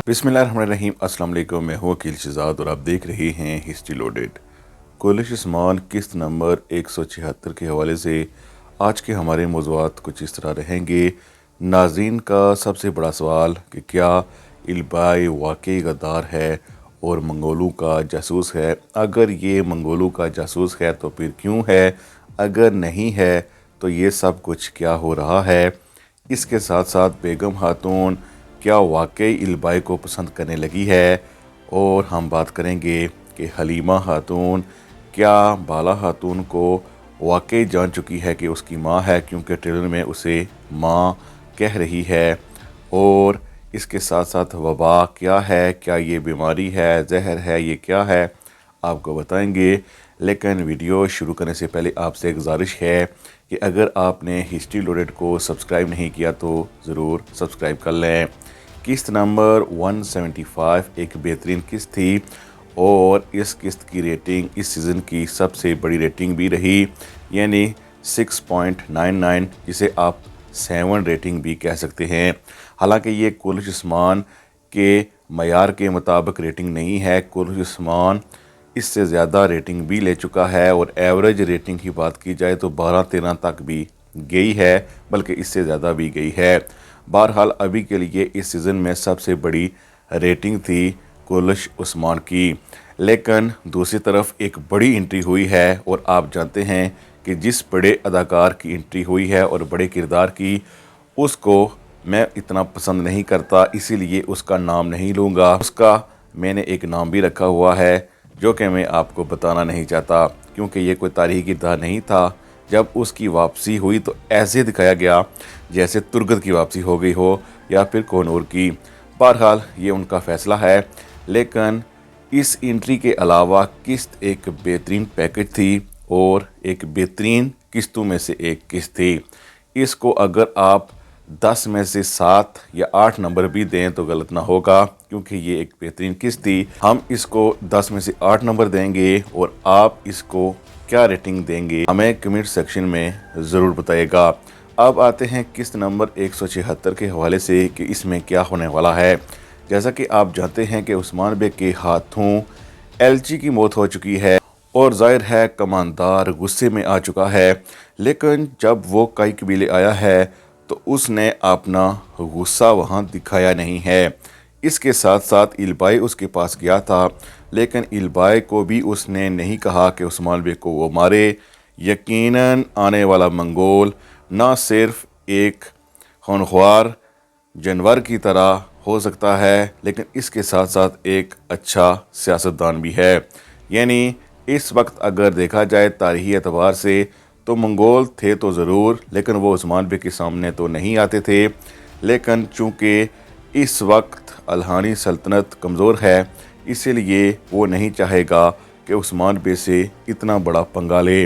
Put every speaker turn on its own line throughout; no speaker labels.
बिस्मिल्लाहिर्रहमानिर्रहीम। अस्सलाम वालेकुम। मैं हूँ अकील शहजाद और आप देख रहे हैं हिस्ट्री लोडेड। कोलिश उस्मान किस्त नंबर 176 के हवाले से आज के हमारे मौज़ूआत कुछ इस तरह रहेंगे। नाज़रीन का सबसे बड़ा सवाल कि क्या इल्बाई वाकई गद्दार है और मंगोलों का जासूस है। अगर ये मंगोलों का जासूस है तो फिर क्यों है, अगर नहीं है तो ये सब कुछ क्या हो रहा है। इसके साथ साथ बेगम खातून क्या वाकई इल्बाई को पसंद करने लगी है, और हम बात करेंगे कि हलीमा खातून क्या बाला खातून को वाकई जान चुकी है कि उसकी माँ है, क्योंकि ट्रेलर में उसे माँ कह रही है। और इसके साथ साथ वबा क्या है, क्या ये बीमारी है, जहर है, ये क्या है, आपको बताएंगे। लेकिन वीडियो शुरू करने से पहले आपसे गुजारिश है कि अगर आपने हिस्ट्री लोडेड को सब्सक्राइब नहीं किया तो ज़रूर सब्सक्राइब कर लें। किस्त नंबर 175 एक बेहतरीन किस्त थी और इस किस्त की रेटिंग इस सीज़न की सबसे बड़ी रेटिंग भी रही, यानी 6.99, जिसे आप 7 रेटिंग भी कह सकते हैं। हालांकि ये कोलिश उस्मान के मयार के मुताबिक रेटिंग नहीं है। कोलिश उस्मान इससे ज़्यादा रेटिंग भी ले चुका है और एवरेज रेटिंग की बात की जाए तो 12-13 तक भी गई है, बल्कि इससे ज़्यादा भी गई है। बहरहाल अभी के लिए इस सीज़न में सबसे बड़ी रेटिंग थी कोलिश उस्मान की। लेकिन दूसरी तरफ एक बड़ी एंट्री हुई है और आप जानते हैं कि जिस बड़े अदाकार की एंट्री हुई है और बड़े किरदार की, उसको मैं इतना पसंद नहीं करता, इसीलिए उसका नाम नहीं लूँगा। उसका मैंने एक नाम भी रखा हुआ है जो कि मैं आपको बताना नहीं चाहता, क्योंकि ये कोई तारीखी किरदार नहीं था। जब उसकी वापसी हुई तो ऐसे दिखाया गया जैसे तुर्गत की वापसी हो गई हो या फिर कोनूर की। बहरहाल ये उनका फ़ैसला है। लेकिन इस एंट्री के अलावा किस्त एक बेहतरीन पैकेज थी और एक बेहतरीन किस्तों में से एक किस्त थी। इसको अगर आप 10 में से 7 या 8 नंबर भी दें तो गलत ना होगा, क्योंकि ये एक बेहतरीन किस्त थी। हम इसको 10 में से 8 नंबर देंगे और आप इसको क्या रेटिंग देंगे हमें कमेंट सेक्शन में ज़रूर बताइएगा। अब आते हैं किस्त नंबर 176 के हवाले से कि इसमें क्या होने वाला है। जैसा कि आप जानते हैं कि उस्मान बेग के हाथों एलची की मौत हो चुकी है और जाहिर है कमानदार गुस्से में आ चुका है। लेकिन जब वो कई कबीले आया है तो उसने अपना गुस्सा वहाँ दिखाया नहीं है। इसके साथ साथ इल्बाई उसके पास गया था, लेकिन इल्बाई को भी उसने नहीं कहा कि उस्मान बेग को वो मारे। यकीनन आने वाला मंगोल ना सिर्फ एक खूंखार जानवर की तरह हो सकता है, लेकिन इसके साथ साथ एक अच्छा सियासतदान भी है। यानी इस वक्त अगर देखा जाए तारीख़ी एतबार से तो मंगोल थे तो ज़रूर, लेकिन वो उस्मान बेग के सामने तो नहीं आते थे। लेकिन चूँकि इस वक्त अल्हानी सल्तनत कमज़ोर है, इसीलिए वो नहीं चाहेगा कि उस्मान बेग से इतना बड़ा पंगा ले।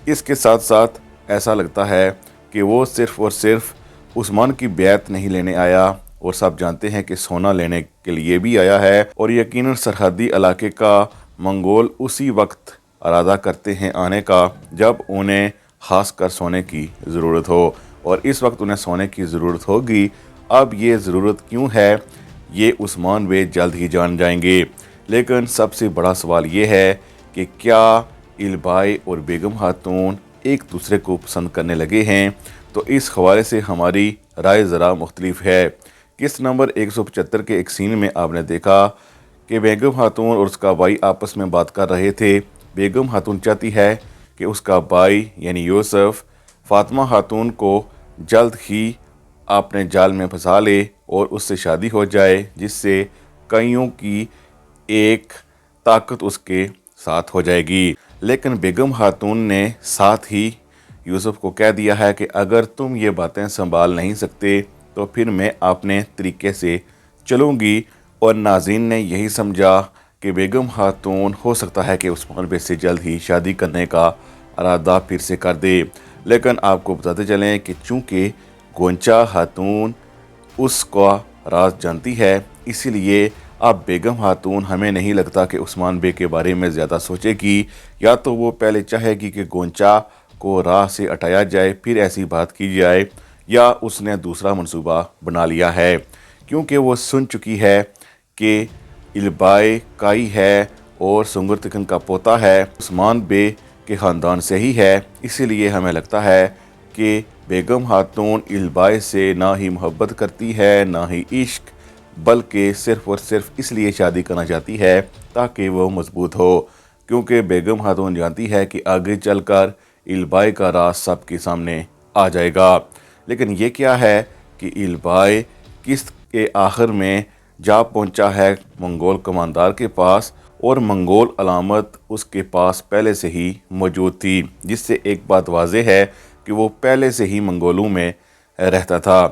इसके साथ साथ ऐसा लगता है कि वो सिर्फ़ और सिर्फ उस्मान की बैत नहीं लेने आया, और सब जानते हैं कि सोना लेने के लिए भी आया है। और यकीनन सरहदी इलाके का मंगोल उसी वक्त इरादा करते हैं आने का जब उन्हें ख़ास कर सोने की ज़रूरत हो, और इस वक्त उन्हें सोने की ज़रूरत होगी। अब ये ज़रूरत क्यों है ये उस्मान बेग जल्द ही जान जाएंगे। लेकिन सबसे बड़ा सवाल ये है कि क्या इल्बाई और बेगम खातून एक दूसरे को पसंद करने लगे हैं। तो इस हवाले से हमारी राय ज़रा मुख्तलिफ है। किस्त नंबर 175 के एक सीन में आपने देखा कि बेगम खातून और उसका भाई आपस में बात कर रहे थे। बेगम खातून चाहती है कि उसका भाई यानी यूसुफ फातिमा खातून को जल्द ही अपने जाल में फंसा ले और उससे शादी हो जाए, जिससे कईयों की एक ताकत उसके साथ हो जाएगी। लेकिन बेगम खातून ने साथ ही यूसुफ को कह दिया है कि अगर तुम ये बातें संभाल नहीं सकते तो फिर मैं अपने तरीके से चलूँगी। और नाज़रीन ने यही समझा कि बेगम खातून हो सकता है कि उस्मान बेग से जल्द ही शादी करने का इरादा फिर से कर दे। लेकिन आपको बताते चलें कि चूँकि गोंचा खातून उसका राज जानती है, इसीलिए अब बेगम खातून हमें नहीं लगता कि उस्मान बेग के बारे में ज़्यादा सोचेगी। या तो वो पहले चाहेगी कि गोंचा को राह से हटाया जाए, फिर ऐसी बात की जाए, या उसने दूसरा मंसूबा बना लिया है, क्योंकि वो सुन चुकी है کہ इल्बाई काई है और सुंगर तिकन का पोता है, उस्मान बे के ख़ानदान से ही है। इसीलिए हमें लगता है कि बेगम खातून इल्बाई से ना ही मोहब्बत करती है ना ही इश्क, बल्कि सिर्फ़ और सिर्फ इसलिए शादी करना चाहती है ताकि वो मजबूत हो, क्योंकि बेगम खातून जानती है कि आगे चलकर इल्बाई का राज सबके सामने आ जाएगा। लेकिन ये क्या है कि इल्बाई किस्त के आखिर में जा पहुंचा है मंगोल कमांडर के पास, और मंगोल अलामत उसके पास पहले से ही मौजूद थी, जिससे एक बात वाज़ेह है कि वो पहले से ही मंगोलों में रहता था।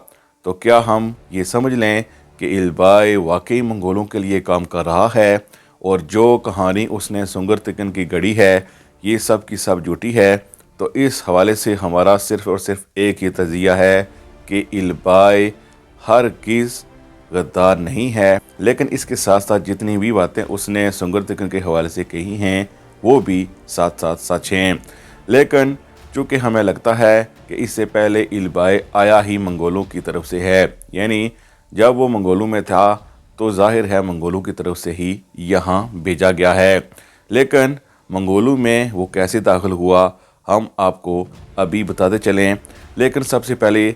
तो क्या हम ये समझ लें कि इल्बाई वाकई मंगोलों के लिए काम कर रहा है, और जो कहानी उसने सुंगर तिकन की गढ़ी है ये सब की सब झूठी है? तो इस हवाले से हमारा सिर्फ़ और सिर्फ एक ही तज़िया है कि इल्बाई हरगिज़ गद्दार नहीं है। लेकिन इसके साथ साथ जितनी भी बातें उसने सुंगर तिकन के हवाले से कही हैं वो भी साथ साथ सच हैं। लेकिन चूँकि हमें लगता है कि इससे पहले इल्बाई आया ही मंगोलों की तरफ से है, यानी जब वो मंगोलों में था तो जाहिर है मंगोलों की तरफ से ही यहाँ भेजा गया है। लेकिन मंगोलों में वो कैसे दाखिल हुआ हम आपको अभी बताते चलें। लेकिन सबसे पहले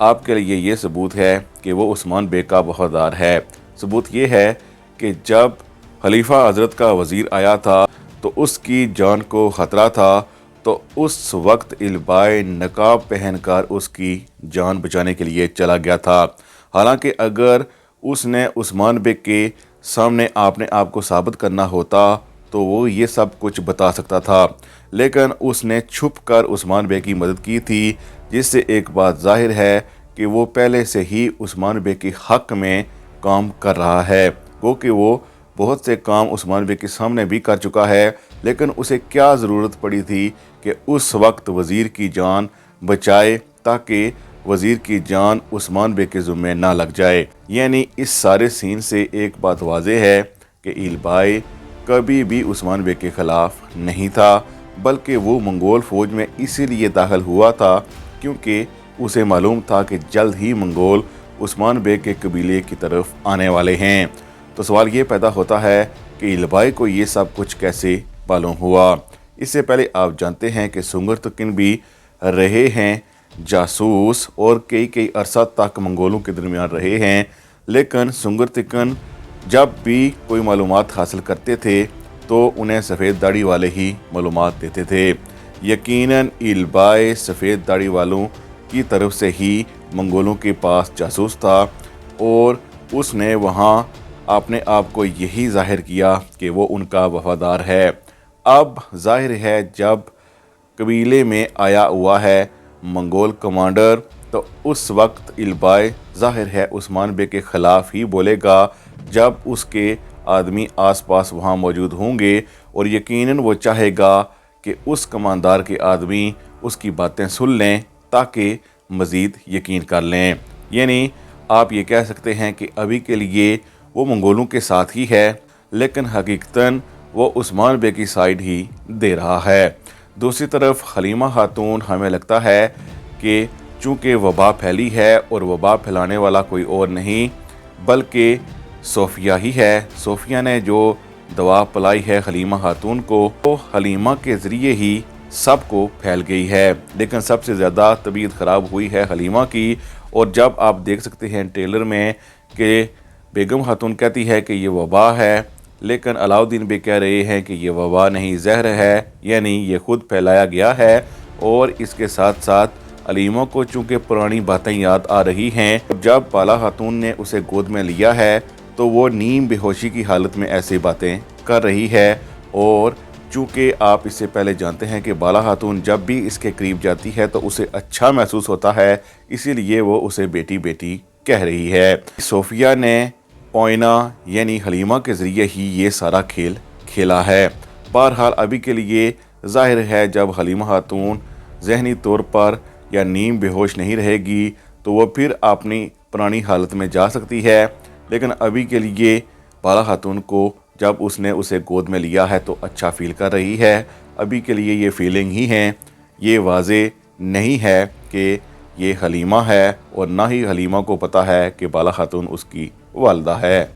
आपके लिए ये सबूत है कि वो उस्मान बे का वफ़ादार है। सबूत ये है कि जब खलीफा हज़रत का वज़ीर आया था तो उसकी जान को ख़तरा था, तो उस वक्त इल्बाई नकाब पहनकर उसकी जान बचाने के लिए चला गया था। हालांकि अगर उसने उस्मान बे के सामने अपने आप को साबित करना होता तो वो ये सब कुछ बता सकता था, लेकिन उसने छुप कर उस्मान बे की मदद की थी, जिससे एक बात जाहिर है कि वो पहले से ही उस्मान बे के हक़ में काम कर रहा है। क्योंकि वो बहुत से काम उस्मान बे के सामने भी कर चुका है, लेकिन उसे क्या ज़रूरत पड़ी थी कि उस वक्त वज़ीर की जान बचाए ताकि वज़ीर की जान उस्मान बे के ज़ुम्मे ना लग जाए। यानी इस सारे सीन से एक बात वाज़ेह है कि इल्बाई कभी भी उस्मान बे के ख़िलाफ़ नहीं था, बल्कि वो मंगोल फ़ौज में इसीलिए दाखिल हुआ था क्योंकि उसे मालूम था कि जल्द ही मंगोल उस्मान बे के कबीले की तरफ आने वाले हैं। तो सवाल ये पैदा होता है कि इल्बाई को ये सब कुछ कैसे मालूम हुआ। इससे पहले आप जानते हैं कि सुंगर तिकन भी रहे हैं जासूस और कई अरसा तक मंगोलों के दरमियान रहे हैं, लेकिन सुंगर तिकन जब भी कोई मालूमात हासिल करते थे तो उन्हें सफ़ेद दाढ़ी वाले ही मालूमात देते थे। यकीनन इल्बाई सफ़ेद दाढ़ी वालों की तरफ से ही मंगोलों के पास जासूस था, और उसने वहाँ अपने आप को यही जाहिर किया कि वो उनका वफ़ादार है। अब जाहिर है जब कबीले में आया हुआ है मंगोल कमांडर, तो उस वक्त इल्बाई जाहिर है उस्मान बे के ख़िलाफ़ ही बोलेगा जब उसके आदमी आसपास वहाँ मौजूद होंगे, और यकीनन वो चाहेगा कि उस कमांडर के आदमी उसकी बातें सुन लें ताकि मज़ीद यकीन कर लें। यानी आप ये कह सकते हैं कि अभी के लिए वो मंगोलों के साथ ही है, लेकिन हकीकतन वो उस्मान बे की साइड ही दे रहा है। दूसरी तरफ हलीमा खातून, हमें लगता है कि चूँकि वबा फैली है और वबा फैलाने वाला कोई और नहीं बल्कि सोफिया ही है। सोफिया ने जो दवा पिलाई है हलीमा खातून को, तो हलीमा के ज़रिए ही सबको फैल गई है। लेकिन सबसे ज़्यादा तबीयत ख़राब हुई है हलीमा की, और जब आप देख सकते हैं ट्रेलर में कि बेगम खातून कहती है कि ये वबा है, लेकिन अलाउद्दीन भी कह रहे हैं कि ये वबा नहीं ज़हर है, यानी ये खुद फैलाया गया है। और इसके साथ साथ हलीमा को चूँकि पुरानी बातें याद आ रही हैं, जब बाला खातून ने उसे गोद में लिया है तो वो नीम बेहोशी की हालत में ऐसी बातें कर रही है। और चूँकि आप इससे पहले जानते हैं कि बाला खातून जब भी इसके करीब जाती है तो उसे अच्छा महसूस होता है, इसीलिए वो उसे बेटी बेटी कह रही है। सोफिया ने पोइना यानी हलीमा के ज़रिए ही ये सारा खेल खेला है। बहरहाल अभी के लिए जाहिर है जब हलीमा खातून ज़हनी तौर पर या नीम बेहोश नहीं रहेगी तो वो फिर अपनी पुरानी हालत में जा सकती है, लेकिन अभी के लिए बाला खातून को जब उसने उसे गोद में लिया है तो अच्छा फील कर रही है। अभी के लिए ये फीलिंग ही है, ये वाज़े नहीं है कि ये हलीमा है, और ना ही हलीमा को पता है कि बाला खातून उसकी वालदा है।